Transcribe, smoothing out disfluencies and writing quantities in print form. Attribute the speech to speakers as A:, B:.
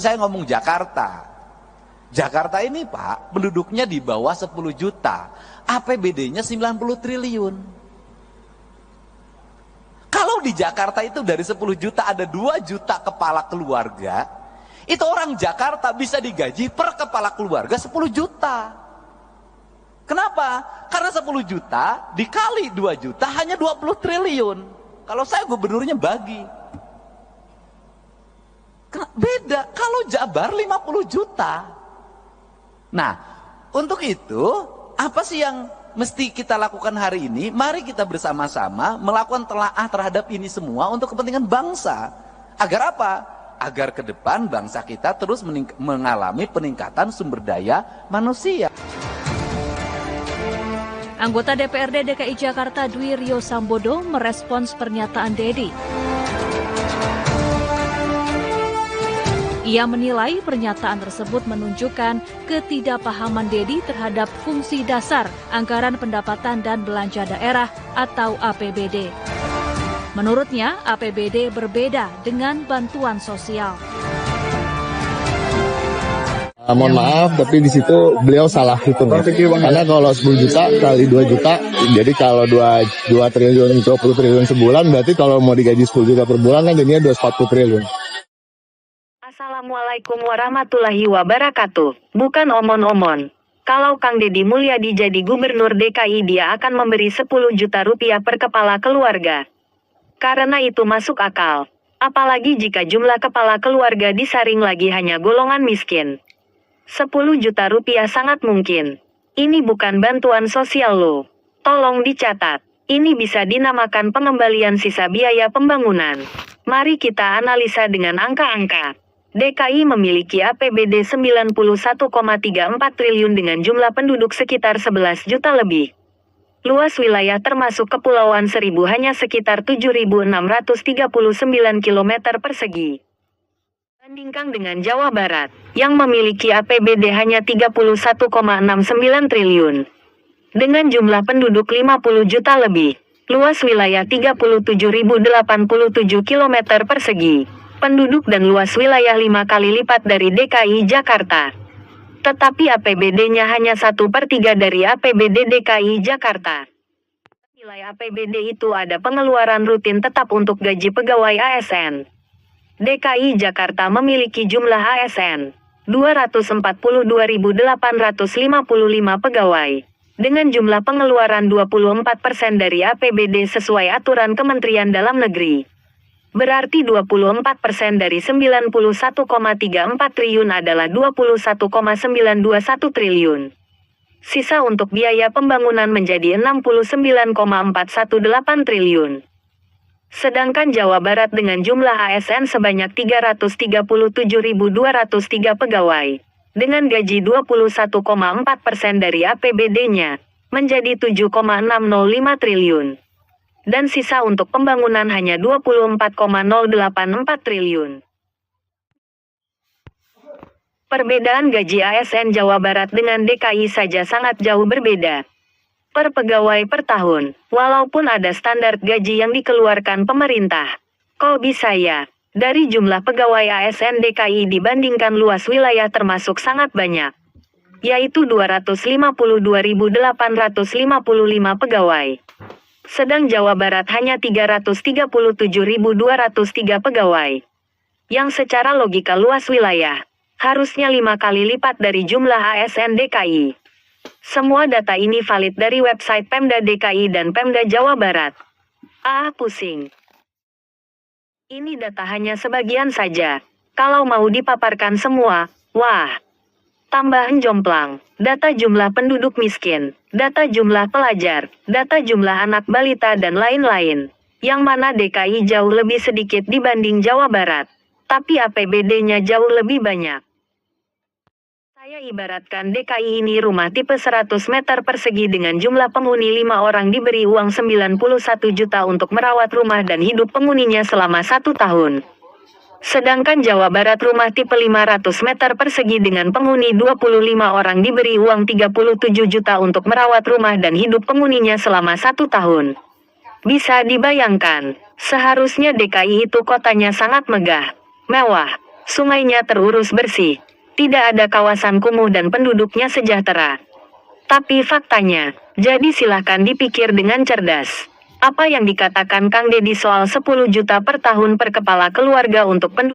A: saya ngomong Jakarta. Jakarta ini Pak, penduduknya di bawah 10 juta. APBD-nya 90 triliun. Kalau di Jakarta itu dari 10 juta ada 2 juta kepala keluarga, itu orang Jakarta bisa digaji per kepala keluarga 10 juta. Kenapa? Karena 10 juta dikali 2 juta hanya 20 triliun. Kalau saya gubernurnya bagi. Beda, kalau Jabar 50 juta. Nah, untuk itu, apa sih yang mesti kita lakukan hari ini? Mari kita bersama-sama melakukan telaah terhadap ini semua untuk kepentingan bangsa. Agar apa? Agar ke depan bangsa kita terus mengalami peningkatan sumber daya manusia.
B: Anggota DPRD DKI Jakarta Dwi Rio Sambodo merespons pernyataan Dedi. Ia menilai pernyataan tersebut menunjukkan ketidakpahaman Dedi terhadap fungsi dasar anggaran pendapatan dan belanja daerah atau APBD. Menurutnya, APBD berbeda dengan bantuan sosial.
C: Mohon maaf, tapi di situ beliau salah hitung. Karena kalau 10 juta kali 2 juta, jadi kalau 2 triliun, 20 triliun sebulan, berarti kalau mau digaji 10 juta per bulan kan jadinya 240 triliun.
D: Assalamualaikum warahmatullahi wabarakatuh. Bukan omon-omon. Kalau Kang Deddy Mulyadi jadi gubernur DKI dia akan memberi 10 juta rupiah per kepala keluarga. Karena itu masuk akal. Apalagi jika jumlah kepala keluarga disaring lagi hanya golongan miskin. 10 juta rupiah sangat mungkin. Ini bukan bantuan sosial loh. Tolong dicatat. Ini bisa dinamakan pengembalian sisa biaya pembangunan. Mari kita analisa dengan angka-angka. DKI memiliki APBD 91,34 triliun dengan jumlah penduduk sekitar 11 juta lebih. Luas wilayah termasuk Kepulauan Seribu hanya sekitar 7.639 km persegi. Bandingkan dengan Jawa Barat, yang memiliki APBD hanya 31,69 triliun. Dengan jumlah penduduk 50 juta lebih, luas wilayah 37.087 km persegi. Penduduk dan luas wilayah 5 kali lipat dari DKI Jakarta. Tetapi APBD-nya hanya 1/3 dari APBD DKI Jakarta. Nilai APBD itu ada pengeluaran rutin tetap untuk gaji pegawai ASN. DKI Jakarta memiliki jumlah ASN 242.855 pegawai. Dengan jumlah pengeluaran 24% dari APBD sesuai aturan Kementerian Dalam Negeri. Berarti 24% dari 91,34 triliun adalah 21,921 triliun. Sisa untuk biaya pembangunan menjadi 69,418 triliun. Sedangkan Jawa Barat dengan jumlah ASN sebanyak 337.203 pegawai, dengan gaji 21,4% dari APBD-nya, menjadi 7,605 triliun. Dan sisa untuk pembangunan hanya 24,084 triliun. Perbedaan gaji ASN Jawa Barat dengan DKI saja sangat jauh berbeda. Per pegawai per tahun, walaupun ada standar gaji yang dikeluarkan pemerintah. Kok bisa ya? Dari jumlah pegawai ASN DKI dibandingkan luas wilayah termasuk sangat banyak. Yaitu 252.855 pegawai. Sedang Jawa Barat hanya 337.203 pegawai. Yang secara logika luas wilayah, harusnya 5 kali lipat dari jumlah ASN DKI. Semua data ini valid dari website Pemda DKI dan Pemda Jawa Barat. Pusing. Ini data hanya sebagian saja. Kalau mau dipaparkan semua, wah. Tambahan jomplang, data jumlah penduduk miskin, data jumlah pelajar, data jumlah anak balita dan lain-lain. Yang mana DKI jauh lebih sedikit dibanding Jawa Barat. Tapi APBD-nya jauh lebih banyak. Saya ibaratkan DKI ini rumah tipe 100 meter persegi dengan jumlah penghuni 5 orang diberi uang 91 juta untuk merawat rumah dan hidup penghuninya selama 1 tahun. Sedangkan Jawa Barat rumah tipe 500 meter persegi dengan penghuni 25 orang diberi uang 37 juta untuk merawat rumah dan hidup penghuninya selama 1 tahun. Bisa dibayangkan, seharusnya DKI itu kotanya sangat megah, mewah, Sungainya terurus bersih. Tidak ada kawasan kumuh dan penduduknya sejahtera. Tapi faktanya, jadi silahkan dipikir dengan cerdas. Apa yang dikatakan Kang Deddy soal 10 juta per tahun per kepala keluarga untuk penduduk